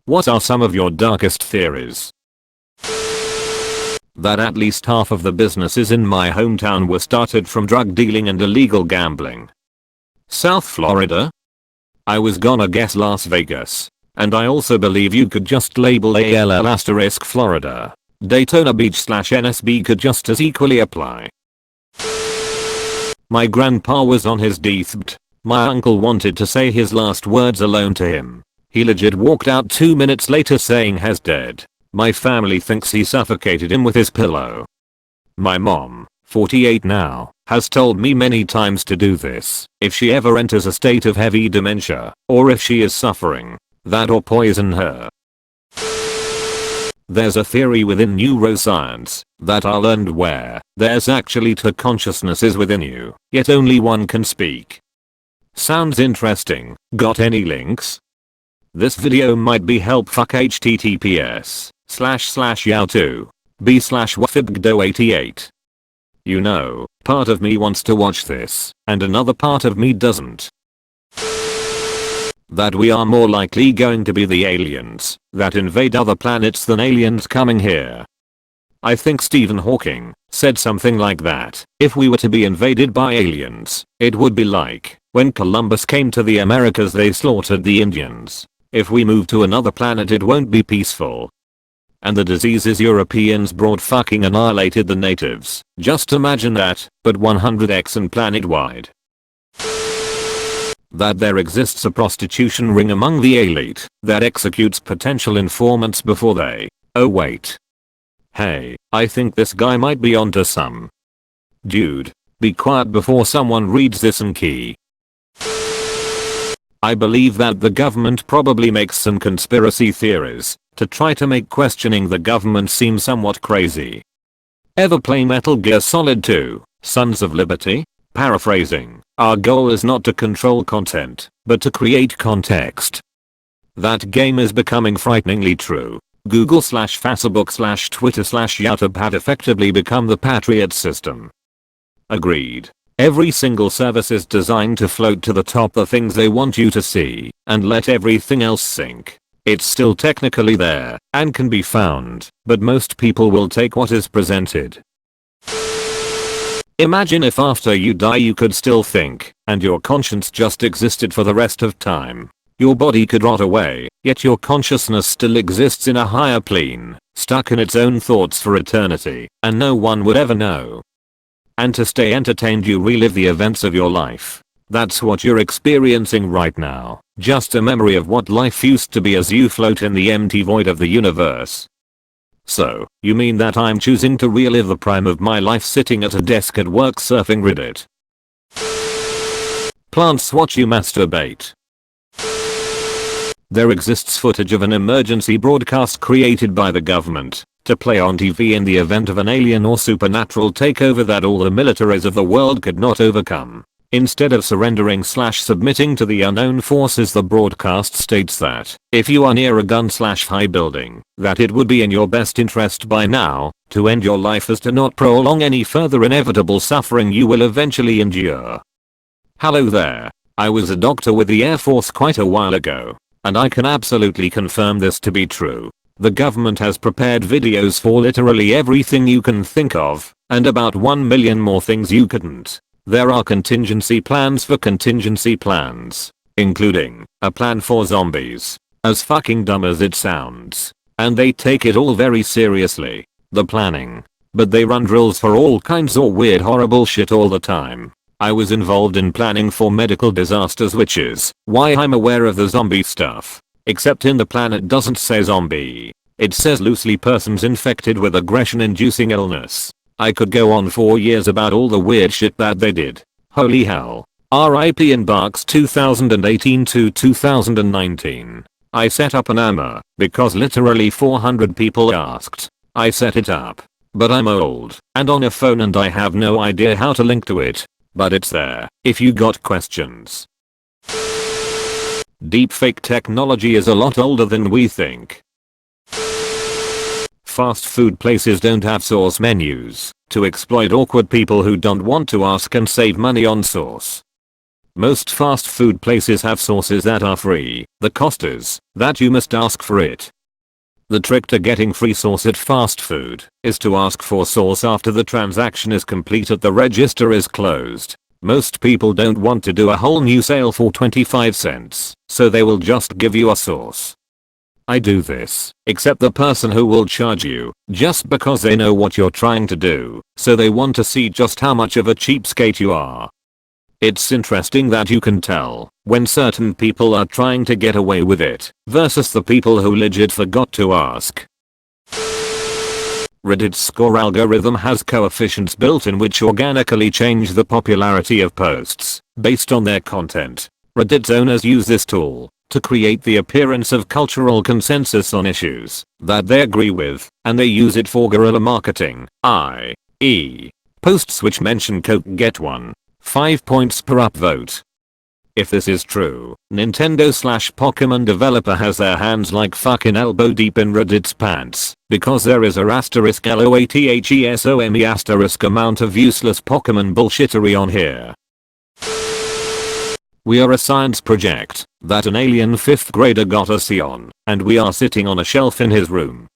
What are some of your darkest theories? That at least half of the businesses in my hometown were started from drug dealing and illegal gambling. South Florida? I was gonna guess Las Vegas. And I also believe you could just label ALL** Florida. Daytona Beach / NSB could just as equally apply. My grandpa was on his deathbed. My uncle wanted to say his last words alone to him. He legit walked out 2 minutes later saying he's dead. My family thinks he suffocated him with his pillow. My mom, 48 now, has told me many times to do this if she ever enters a state of heavy dementia, or if she is suffering, that or poison her. There's a theory within neuroscience that I learned where there's actually two consciousnesses within you, yet only one can speak. Sounds interesting. Got any links? This video might be helpful. https://youtube b/wafibgdo88. You know, part of me wants to watch this, and another part of me doesn't. That we are more likely going to be the aliens that invade other planets than aliens coming here. I think Stephen Hawking said something like that. If we were to be invaded by aliens, it would be like when Columbus came to the Americas, they slaughtered the Indians. If we move to another planet, it won't be peaceful. And the diseases Europeans brought fucking annihilated the natives. Just imagine that, but 100x and planet-wide. That there exists a prostitution ring among the elite that executes potential informants before they... Oh wait. Hey, I think this guy might be onto some. Dude, be quiet before someone reads this and key. I believe that the government probably makes some conspiracy theories to try to make questioning the government seem somewhat crazy. Ever play Metal Gear Solid 2, Sons of Liberty? Paraphrasing, our goal is not to control content, but to create context. That game is becoming frighteningly true. Google/Facebook/Twitter/YouTube had effectively become the Patriot system. Agreed. Every single service is designed to float to the top the things they want you to see, and let everything else sink. It's still technically there, and can be found, but most people will take what is presented. Imagine if after you die you could still think, and your conscience just existed for the rest of time. Your body could rot away, yet your consciousness still exists in a higher plane, stuck in its own thoughts for eternity, and no one would ever know. And to stay entertained you relive the events of your life. That's what you're experiencing right now, just a memory of what life used to be as you float in the empty void of the universe. So, you mean that I'm choosing to relive the prime of my life sitting at a desk at work surfing Reddit? Plants watch you masturbate. There exists footage of an emergency broadcast created by the government to play on TV in the event of an alien or supernatural takeover that all the militaries of the world could not overcome. Instead of surrendering/submitting to the unknown forces, the broadcast states that if you are near a gun/high building, that it would be in your best interest by now to end your life as to not prolong any further inevitable suffering you will eventually endure. Hello there. I was a doctor with the Air Force quite a while ago, and I can absolutely confirm this to be true. The government has prepared videos for literally everything you can think of, and about 1 million more things you couldn't. There are contingency plans for contingency plans, including a plan for zombies. As fucking dumb as it sounds. And they take it all very seriously, the planning. But they run drills for all kinds of weird horrible shit all the time. I was involved in planning for medical disasters, which is why I'm aware of the zombie stuff. Except in the plan it doesn't say zombie. It says loosely persons infected with aggression-inducing illness. I could go on for years about all the weird shit that they did. Holy hell. RIP Inbox 2018 to 2019. I set up an AMA because literally 400 people asked. I set it up. But I'm old and on a phone and I have no idea how to link to it. But it's there if you got questions. Deepfake technology is a lot older than we think. Fast food places don't have source menus to exploit awkward people who don't want to ask and save money on sauce. Most fast food places have sauces that are free. The cost is that you must ask for it. The trick to getting free sauce at fast food is to ask for sauce after the transaction is complete or the register is closed. Most people don't want to do a whole new sale for 25 cents, so they will just give you a sauce. I do this, except the person who will charge you, just because they know what you're trying to do, so they want to see just how much of a cheapskate you are. It's interesting that you can tell when certain people are trying to get away with it versus the people who legit forgot to ask. Reddit's score algorithm has coefficients built in which organically change the popularity of posts based on their content. Reddit's owners use this tool to create the appearance of cultural consensus on issues that they agree with, and they use it for guerrilla marketing, i.e. posts which mention Coke get 5 points per upvote. If this is true, Nintendo/Pokemon developer has their hands like fucking elbow deep in Reddit's pants, because there is a *LOATHESOME* amount of useless Pokemon bullshittery on here. We are a science project that an alien 5th grader got a C on, and we are sitting on a shelf in his room.